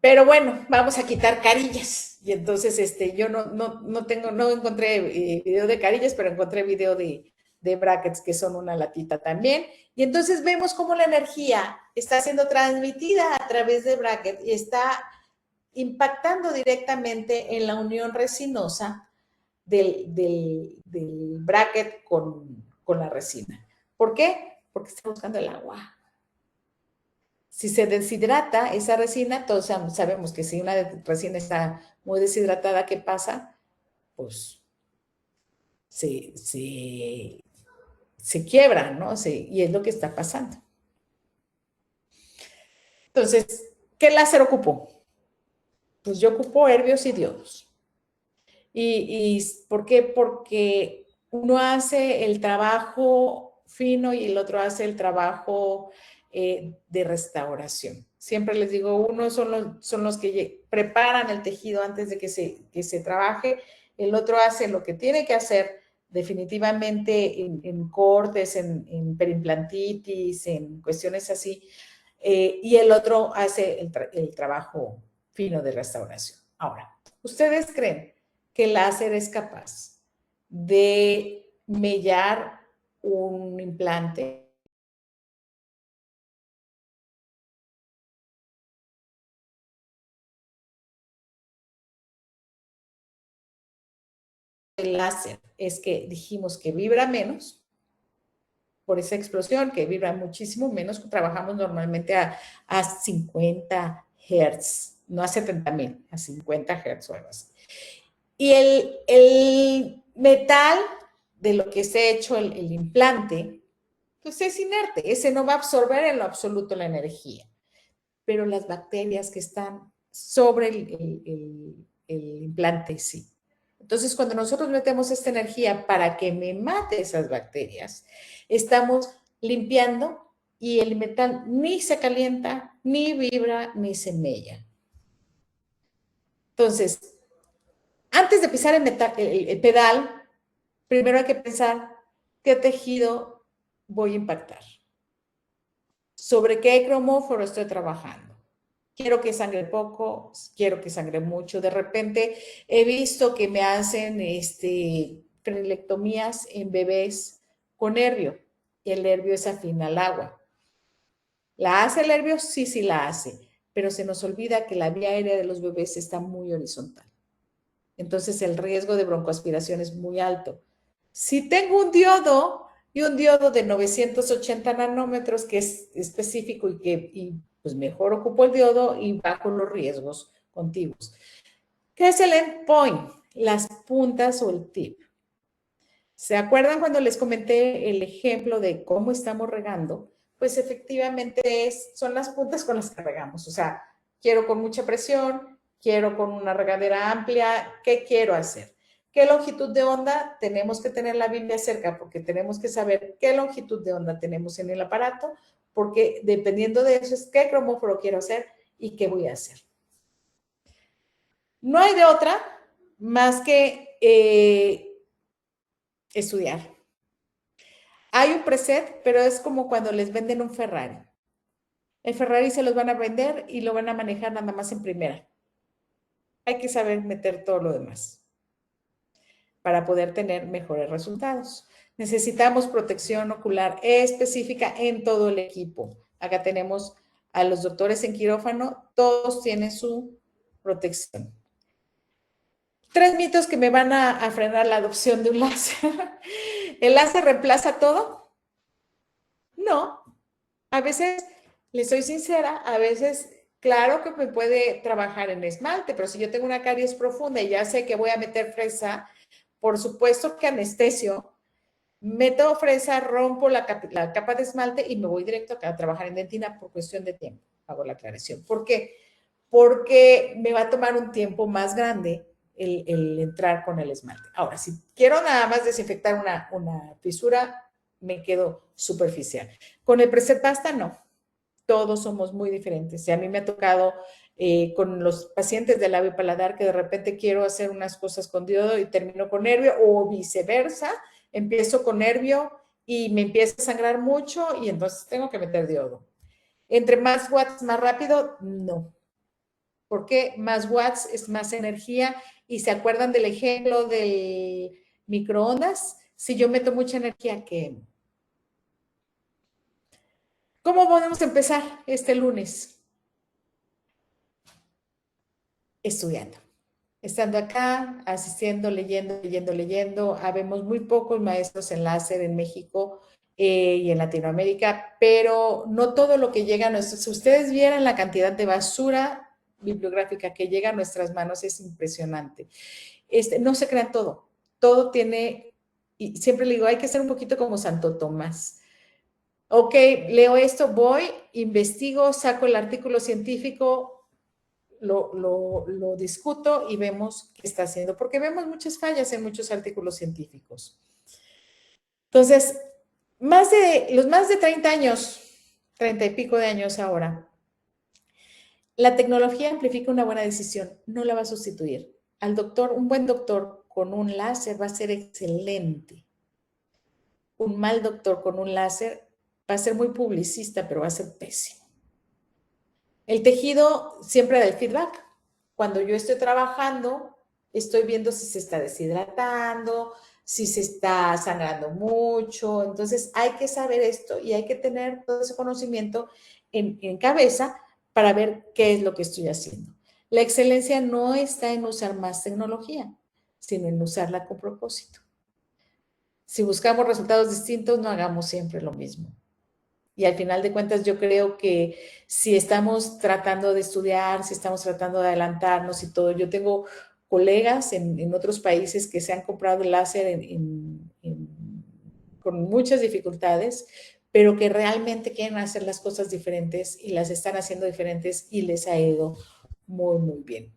Pero bueno, vamos a quitar carillas. Y entonces yo no encontré video de carillas, pero encontré video de brackets que son una latita también. Y entonces vemos cómo la energía está siendo transmitida a través de bracket y está impactando directamente en la unión resinosa del bracket con la resina. ¿Por qué? Porque está buscando el agua. Si se deshidrata esa resina, todos sabemos que si una resina está muy deshidratada, ¿qué pasa? Pues se quiebra, ¿no? Y es lo que está pasando. Entonces, ¿qué láser ocupo? Pues yo ocupo herbios y diodos. ¿Y por qué? Porque uno hace el trabajo fino y el otro hace el trabajo de restauración. Siempre les digo, unos son los que preparan el tejido antes de que se trabaje, el otro hace lo que tiene que hacer definitivamente en cortes, en perimplantitis, en cuestiones así, y el otro hace el trabajo fino de restauración. Ahora, ¿ustedes creen que el láser es capaz de mellar un implante? El láser es que dijimos que vibra menos por esa explosión, que vibra muchísimo menos. Trabajamos normalmente a 50 Hz, no a 70,000, a 50 Hz o algo así. Y el metal de lo que se ha hecho el implante, pues es inerte, ese no va a absorber en lo absoluto la energía. Pero las bacterias que están sobre el implante, sí. Entonces, cuando nosotros metemos esta energía para que me mate esas bacterias, estamos limpiando y el metal ni se calienta, ni vibra, ni se mella. Entonces, antes de pisar el pedal, primero hay que pensar qué tejido voy a impactar, sobre qué cromóforo estoy trabajando. Quiero que sangre poco, quiero que sangre mucho. De repente he visto que me hacen frenectomías en bebés con nervio y el nervio es afín al agua. ¿La hace el nervio? Sí, sí la hace, pero se nos olvida que la vía aérea de los bebés está muy horizontal. Entonces el riesgo de broncoaspiración es muy alto. Si tengo un diodo y un diodo de 980 nanómetros que es específico y pues mejor ocupo el diodo y bajo los riesgos contiguos. ¿Qué es el endpoint? Las puntas o el tip. ¿Se acuerdan cuando les comenté el ejemplo de cómo estamos regando? Pues efectivamente son las puntas con las que regamos. O sea, quiero con mucha presión, quiero con una regadera amplia, ¿qué quiero hacer? ¿Qué longitud de onda? Tenemos que tener la Biblia cerca porque tenemos que saber qué longitud de onda tenemos en el aparato, porque dependiendo de eso es qué cromóforo quiero hacer y qué voy a hacer. No hay de otra más que estudiar. Hay un preset, pero es como cuando les venden un Ferrari. El Ferrari se los van a vender y lo van a manejar nada más en primera. Hay que saber meter todo lo demás para poder tener mejores resultados. Necesitamos protección ocular específica en todo el equipo. Acá tenemos a los doctores en quirófano, todos tienen su protección. 3 mitos que me van a frenar la adopción de un láser. ¿El láser reemplaza todo? No. A veces, les soy sincera, a veces, claro que me puede trabajar en esmalte, pero si yo tengo una caries profunda y ya sé que voy a meter fresa, por supuesto que anestesio, meto fresa, rompo la capa de esmalte y me voy directo a trabajar en dentina por cuestión de tiempo. Hago la aclaración. ¿Por qué? Porque me va a tomar un tiempo más grande el entrar con el esmalte. Ahora, si quiero nada más desinfectar una fisura, me quedo superficial. Con el Preset Pasta, no. Todos somos muy diferentes. Y a mí me ha tocado con los pacientes de labio y paladar que de repente quiero hacer unas cosas con diodo y termino con nervio, o viceversa, empiezo con nervio y me empieza a sangrar mucho y entonces tengo que meter diodo. Entre más watts más rápido, no. Porque más watts es más energía. Y se acuerdan del ejemplo del microondas. Si yo meto mucha energía, ¿qué? ¿Cómo podemos empezar este lunes? Estudiando. Estando acá, asistiendo, leyendo. Habemos muy pocos maestros en láser en México y en Latinoamérica, pero no todo lo que llega a nuestros... Si ustedes vieran la cantidad de basura bibliográfica que llega a nuestras manos, es impresionante. No se crean todo. Todo tiene... Y siempre le digo, hay que ser un poquito como Santo Tomás. Ok, leo esto, voy, investigo, saco el artículo científico, lo discuto y vemos qué está haciendo, porque vemos muchas fallas en muchos artículos científicos. Entonces, los más de 30 años, 30 y pico de años ahora, la tecnología amplifica una buena decisión, no la va a sustituir. Al doctor, un buen doctor con un láser va a ser excelente. Un mal doctor con un láser va a ser muy publicista, pero va a ser pésimo. El tejido siempre da el feedback. Cuando yo estoy trabajando, estoy viendo si se está deshidratando, si se está sangrando mucho. Entonces, hay que saber esto y hay que tener todo ese conocimiento en cabeza para ver qué es lo que estoy haciendo. La excelencia no está en usar más tecnología, sino en usarla con propósito. Si buscamos resultados distintos, no hagamos siempre lo mismo. Y al final de cuentas yo creo que si estamos tratando de estudiar, si estamos tratando de adelantarnos y todo, yo tengo colegas en otros países que se han comprado el láser con muchas dificultades, pero que realmente quieren hacer las cosas diferentes y las están haciendo diferentes y les ha ido muy, muy bien.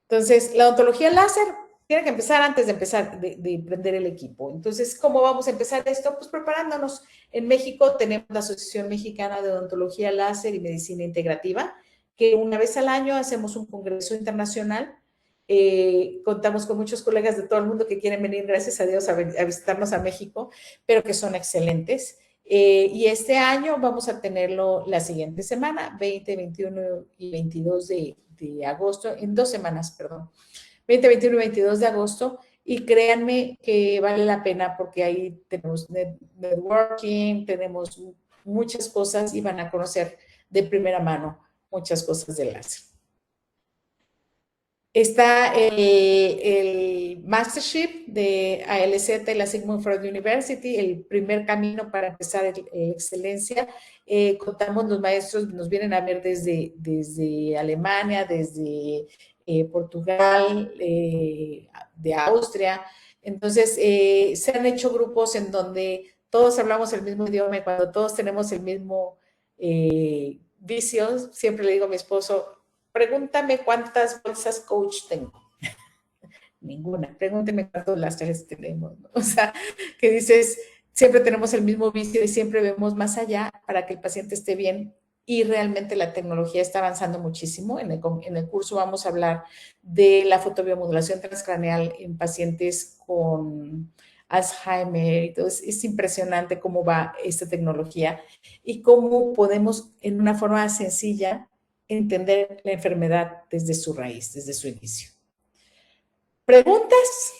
Entonces, la odontología láser tiene que empezar antes de empezar de prender el equipo. Entonces, ¿cómo vamos a empezar esto? Pues preparándonos. En México tenemos la Asociación Mexicana de Odontología Láser y Medicina Integrativa, que una vez al año hacemos un congreso internacional. Contamos con muchos colegas de todo el mundo que quieren venir, gracias a Dios, a visitarnos a México, pero que son excelentes. Y este año vamos a tenerlo la siguiente semana, 20, 21 y 22 de agosto, en 2 semanas, perdón. 20, 21 y 22 de agosto, y créanme que vale la pena porque ahí tenemos networking, tenemos muchas cosas y van a conocer de primera mano muchas cosas del láser. Está el Mastership de ALZ y la Sigmund Freud University, el primer camino para empezar excelencia. Contamos, los maestros nos vienen a ver desde Alemania, desde Portugal, de Austria. Entonces, se han hecho grupos en donde todos hablamos el mismo idioma y cuando todos tenemos el mismo vicio, siempre le digo a mi esposo, pregúntame cuántas bolsas coach tengo. Ninguna. Pregúnteme cuántos láseres tenemos, ¿no? O sea, que dices, siempre tenemos el mismo vicio y siempre vemos más allá para que el paciente esté bien, y realmente la tecnología está avanzando muchísimo. En el curso vamos a hablar de la fotobiomodulación transcraneal en pacientes con Alzheimer. Entonces, es impresionante cómo va esta tecnología y cómo podemos, en una forma sencilla, entender la enfermedad desde su raíz, desde su inicio. ¿Preguntas?